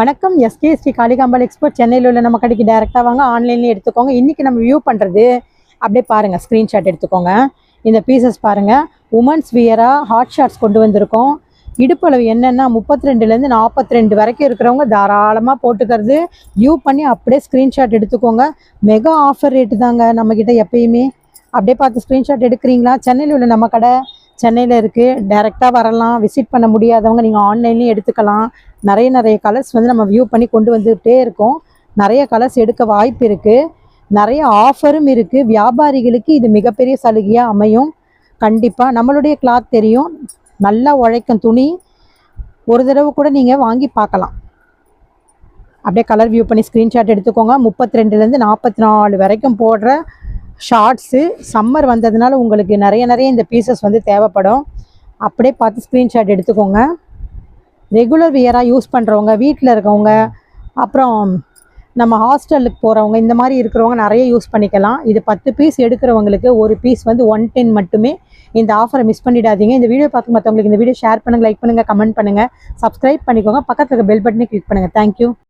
வணக்கம். எஸ்கேஎஸ்டி காளிகாம்பாள் எக்ஸ்போர்ட் சென்னையில் உள்ள நம்ம கடைக்கு டேரெக்டாக வாங்க, ஆன்லைன்லேயே எடுத்துக்கோங்க. இன்றைக்கி நம்ம வியூ பண்ணுறது அப்படியே பாருங்கள், ஸ்க்ரீன்ஷாட் எடுத்துக்கோங்க. இந்த பீசஸ் பாருங்கள், உமன்ஸ் வியராக ஹாட் ஷார்ட்ஸ் கொண்டு வந்திருக்கோம். இடுப்பளவு என்னென்னா 32லேருந்து 42 வரைக்கும் இருக்கிறவங்க தாராளமாக போட்டுக்கிறது. வியூ பண்ணி அப்படியே ஸ்க்ரீன்ஷாட் எடுத்துக்கோங்க. மெகா ஆஃபர் ரேட்டு தாங்க நம்மக்கிட்ட எப்பயுமே. அப்படியே பார்த்து ஸ்க்ரீன்ஷாட் எடுக்கிறீங்களா? சென்னையில் உள்ள நம்ம கடை சென்னையில் இருக்குது. டைரெக்டாக வரலாம். விசிட் பண்ண முடியாதவங்க நீங்கள் ஆன்லைன்லேயும் எடுத்துக்கலாம். நிறைய கலர்ஸ் வந்து நம்ம வியூ பண்ணி கொண்டு வந்துகிட்டே இருக்கோம். நிறைய கலர்ஸ் எடுக்க வாய்ப்பு இருக்குது. நிறைய ஆஃபரும் இருக்குது. வியாபாரிகளுக்கு இது மிகப்பெரிய சலுகையாக அமையும். கண்டிப்பாக நம்மளுடைய கிளாத் தெரியும், நல்லா உழைக்கும் துணி. ஒரு தடவை கூட நீங்கள் வாங்கி பார்க்கலாம். அப்படியே கலர் வியூ பண்ணி ஸ்க்ரீன்ஷாட் எடுத்துக்கோங்க. 32லேருந்து 44 வரைக்கும் போடுற ஷார்ட்ஸு. சம்மர் வந்ததுனால உங்களுக்கு நிறைய இந்த பீசஸ் வந்து தேவைப்படும். அப்படியே பார்த்து ஸ்க்ரீன்ஷாட் எடுத்துக்கோங்க. ரெகுலர் வியராக யூஸ் பண்ணுறவங்க, வீட்டில் இருக்கவங்க, அப்புறம் நம்ம ஹாஸ்டலுக்கு போகிறவங்க, இந்த மாதிரி இருக்கிறவங்க நிறைய யூஸ் பண்ணிக்கலாம். இது 10 பீஸ் எடுக்கிறவங்களுக்கு ஒரு பீஸ் வந்து 110 மட்டுமே. இந்த ஆஃபரை மிஸ் பண்ணிடாதீங்க. இந்த வீடியோ பார்த்து மற்றவங்களுக்கு இந்த வீடியோ ஷேர் பண்ணுங்கள், லைக் பண்ணுங்கள், கமெண்ட் பண்ணுங்கள், சப்ஸ்கிரைப் பண்ணிக்கோங்க. பக்கத்தில் இருக்க பெல் பட்டனை கிளிக் பண்ணுங்கள். தேங்க்யூ.